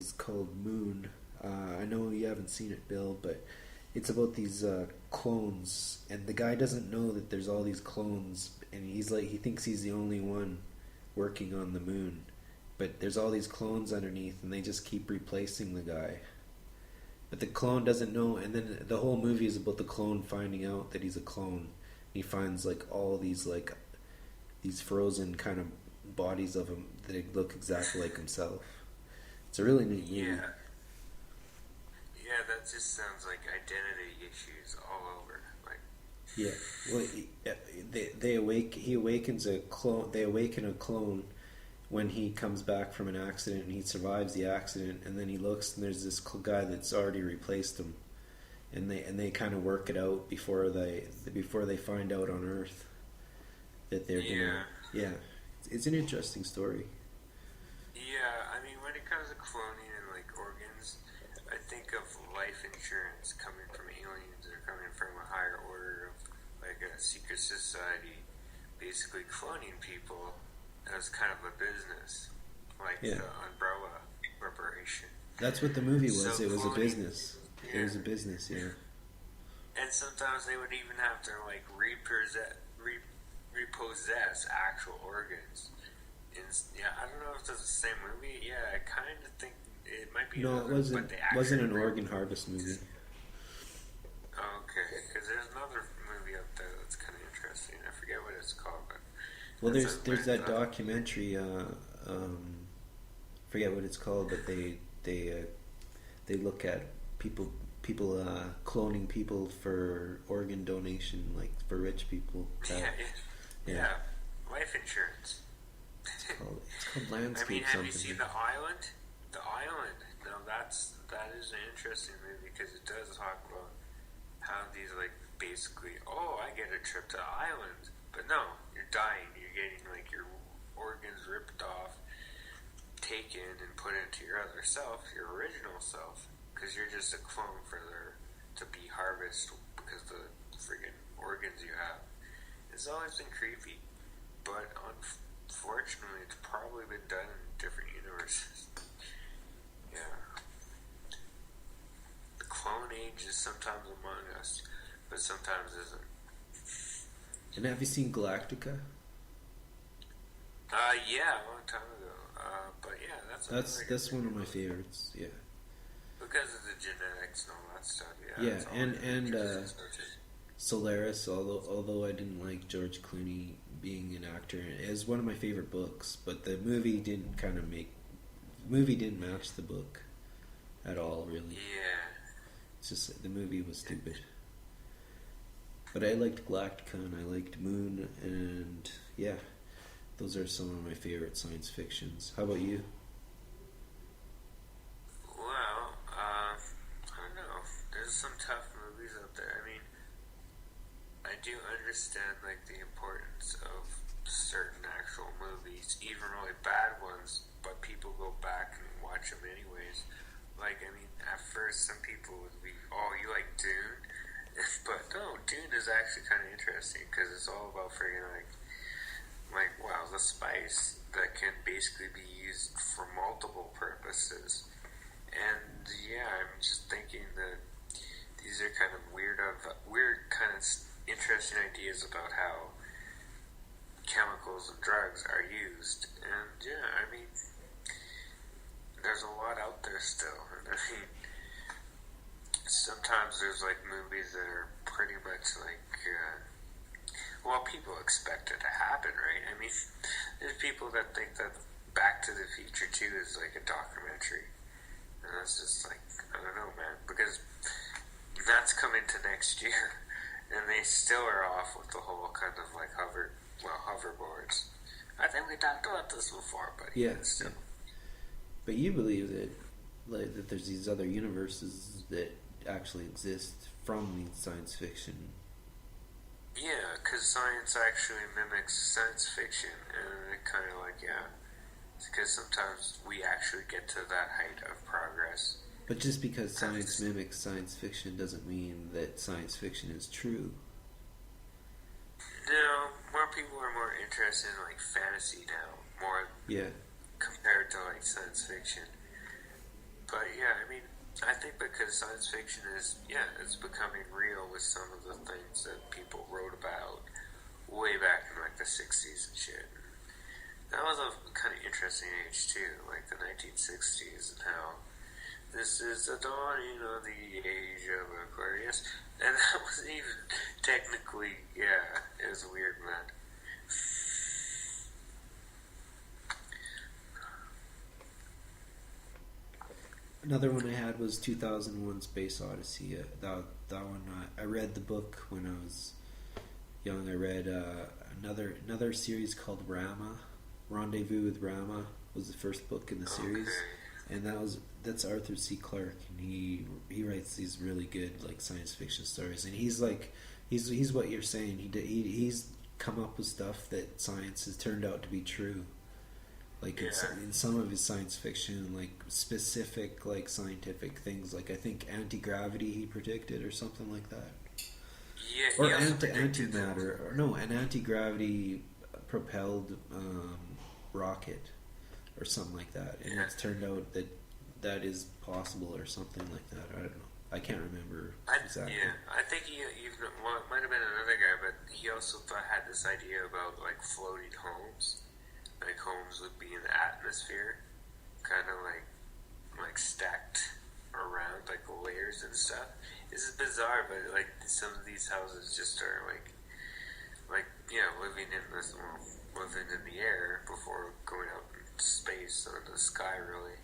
It's called Moon. I know you haven't seen it, Bill, but it's about these clones, and the guy doesn't know that there's all these clones, and he thinks he's the only one working on the moon, but there's all these clones underneath, and they just keep replacing the guy. But the clone doesn't know, and then the whole movie is about the clone finding out that he's a clone. He finds like all these frozen kind of bodies of him that look exactly like himself. It's a really neat movie. Yeah, yeah, that just sounds like identity issues all over. Like, Yeah. Well, they awake. He awakens a clone. They awaken a clone when he comes back from an accident, and he survives the accident. And then he looks, and there's this guy that's already replaced him. And they kind of work it out before they find out on Earth that they're gonna. yeah, Yeah, it's an interesting story. yeah. I mean, when it comes to cloning and like organs, I think of life insurance coming from aliens or coming from a higher order of like a secret society, basically cloning people as kind of a business, like Yeah, the Umbrella Corporation. that's what the movie So was. It was a cloning, business. It yeah. was a business. Yeah. And sometimes they would even have to like repossess actual organs. And yeah, I don't know if it's the same movie. Yeah, I kind of think it might be No, it another, but wasn't. they Wasn't actually an organ harvest movie. okay, because there's another movie out there that's kind of interesting. I forget what it's called, but Well, that's there's that documentary. Forget what it's called, but they look at people cloning people for organ donation, like for rich people. yeah, Yeah, yeah, life insurance. it's called I mean, Landscape have you something. seen The Island? The Island. Now that is an interesting movie because it does talk about how these like basically, oh, I get a trip to the island, but no, you're dying. You're getting like your organs ripped off, taken, and put into your other self, your original self, because you're just a clone for their to be harvested because of the friggin' organs you have. It's always been creepy, but unfortunately, it's probably been done in different universes. Yeah, the clone age is sometimes among us, but sometimes isn't. And have you seen Galactica? Yeah, a long time ago. But yeah, that's That's another good that's one movie of my favorites. Yeah, because of the genetics and all that stuff. Yeah, yeah, it's all and interesting stuff too. Solaris. Although I didn't like George Clooney being an actor, is one of my favorite books. But the movie didn't match the book at all. Really, Yeah, it's just the movie was stupid. But I liked Galactica and I liked Moon, and yeah, those are some of my favorite science fictions. How about you? well, I don't know. There's some tough movies out there. I mean, I do understand like the importance of certain actual movies, even really bad ones, but people go back and watch them anyways. Like, I mean, at first some people would be, oh, you like Dune? But no, Dune is actually kind of interesting because it's all about friggin' like wow, the spice that can basically be used for multiple purposes. And yeah, I'm just thinking that these are kind of weird kind of interesting ideas about how chemicals and drugs are used. And yeah, I mean, there's a lot out there still. And I mean, sometimes there's like movies that are pretty much like, well, people expect it to happen, right? I mean, there's people that think that Back to the Future 2 is like a documentary. And that's just like, I don't know, man, because that's coming to next year. And they still are off with the whole kind of like hoverboards. I think we talked about this before, but Yeah, yeah, yeah. still. But you believe that, like, that there's these other universes that actually exist from these science fiction. Yeah, because science actually mimics science fiction, and it kind of like, yeah, because sometimes we actually get to that height of progress. But just because And science mimics science fiction doesn't mean that science fiction is true. no, more people are more interested in like fantasy now, more Yeah, compared to like science fiction. I think because science fiction is, it's becoming real with some of the things that people wrote about way back in like the 60s and shit. That was a kind of interesting age too, like the 1960s, and how this is the dawning of the age of Aquarius. And that wasn't even technically, it was weird, man. Another one I had was 2001: Space Odyssey. That one, I read the book when I was young. I read another series called Rama. Rendezvous with Rama was the first book in the series, and that's Arthur C. Clarke, and he writes these really good like science fiction stories, and he's what you're saying. He's come up with stuff that science has turned out to be true. Like in some of his science fiction, like specific like scientific things, like I think anti-gravity he predicted or something like that. Yeah, or antimatter, or no, an anti-gravity propelled rocket or something like that, and it's turned out that is possible or something like that. I don't know. I can't remember exactly. I think he even, well, it might have been another guy, but he also had this idea about like floating homes. Like homes would be in the atmosphere, kind of like stacked around like layers and stuff. This is bizarre, but like some of these houses just are like living in the air before going out in space or the sky. Really,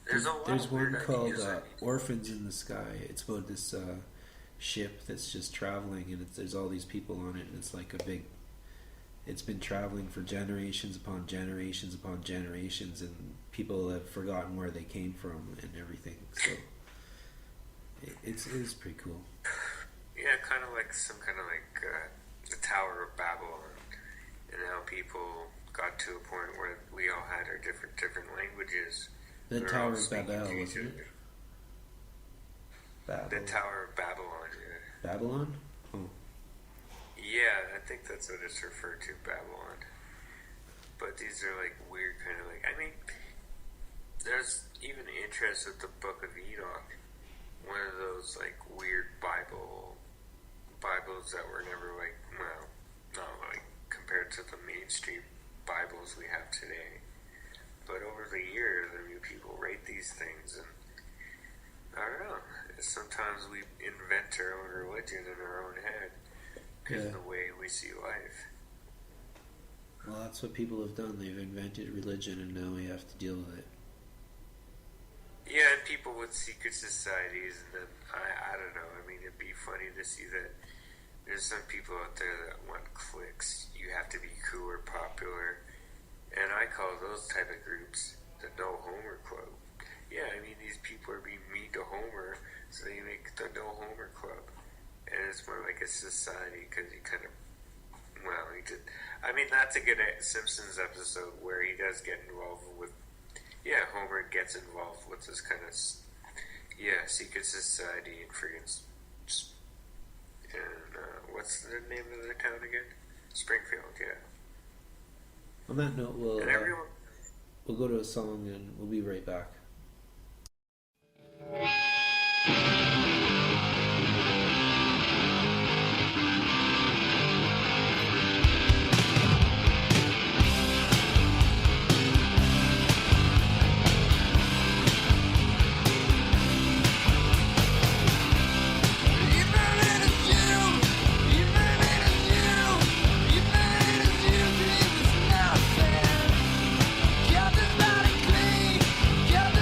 there's one called Orphans in the Sky. It's about this ship that's just traveling, and there's all these people on it, and it's like a big. It's been traveling for generations upon generations upon generations, and people have forgotten where they came from and everything. So it's pretty cool. Yeah, kind of like some kind of like the Tower of Babylon, and how people got to a point where we all had our different languages. The Tower of Babel, wasn't it? The Tower of Babylon. Yeah. Babylon. Oh. Yeah, I think that's what it's referred to, Babylon. But these are like weird kind of like, I mean, there's even interest with the Book of Enoch, one of those like weird Bibles that were never like, well, not like compared to the mainstream Bibles we have today. But over the years, I mean, people rate these things, and I don't know, sometimes we invent our own religion in our own head. In the way we see life. Well, that's what people have done. They've invented religion, and now we have to deal with it. Yeah, and people with secret societies, and then I don't know. I mean, it'd be funny to see that there's some people out there that want clicks. You have to be cool or popular, and I call those type of groups the No Homer Club. Yeah, I mean, these people are being mean to Homer, so they make the No Homer Club. And it's more like a society because he kind of, he did. I mean, that's a good Simpsons episode where he does get involved with, Homer gets involved with this kind of, secret society and friggin', and what's the name of the town again? Springfield, yeah. On that note, we'll go to a song and we'll be right back. Got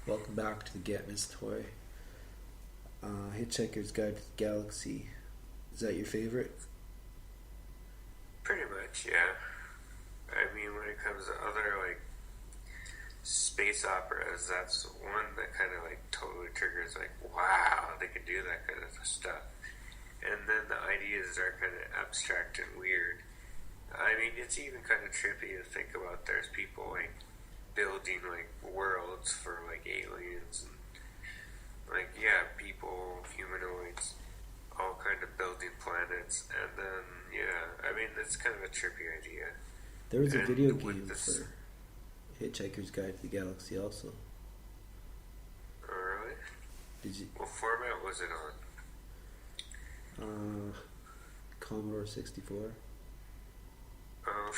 Welcome back to the Get Miss Toy. Hitchhiker's Guide to the Galaxy. Is that your favorite? Pretty much, yeah. I mean, when it comes to other, like, space operas, that's one that kind of, like, totally triggers, like, wow, they can do that kind of stuff. And then the ideas are kind of abstract and weird. I mean, it's even kind of trippy to think about. There's people, like, building, like, worlds for, like, aliens and, like, yeah, people, humanoids, all kind of building planets. And then, yeah, I mean, it's kind of a trippy idea. There was a video game for Hitchhiker's Guide to the Galaxy also. Oh, really? Did you? What format was it on? Commodore 64. Oh.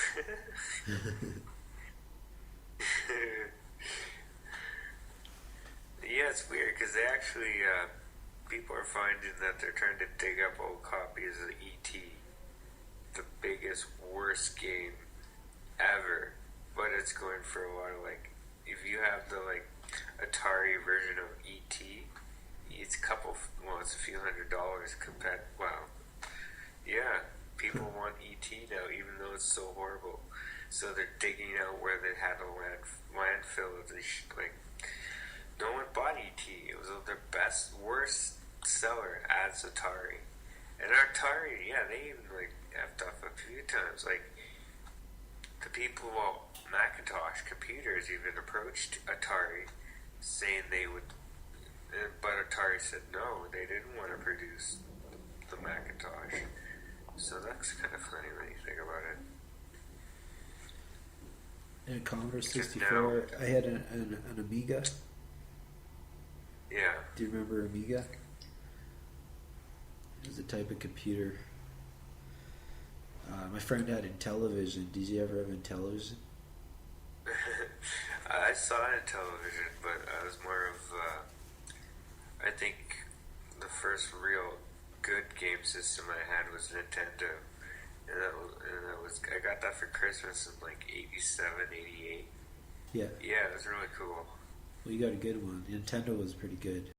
Yeah, it's weird because they actually, people are finding that they're trying to dig up old copies of E.T., the biggest, worst game ever, but it's going for a lot of, like, if you have the, like, Atari version of E.T., it's it's a few $100s compared, wow. Yeah, people want E.T. now, even though it's so horrible. So they're digging out where they had a landfill of this, like, no one bought E.T. It was their worst seller as Atari. And Atari, yeah, they even, like, effed off a few times. Like, the people, Macintosh computers even approached Atari saying they would, but Atari said no, they didn't want to produce the Macintosh. So that's kind of funny when you think about it. And Commodore 64, I had an Amiga. Yeah. Do you remember Amiga? It was a type of computer. My friend had Intellivision. Did you ever have Intellivision? I saw it in television, but I was more of, I think the first real good game system I had was Nintendo. And that was I got that for Christmas in like 87, 88. Yeah. Yeah, it was really cool. Well, you got a good one. Nintendo was pretty good.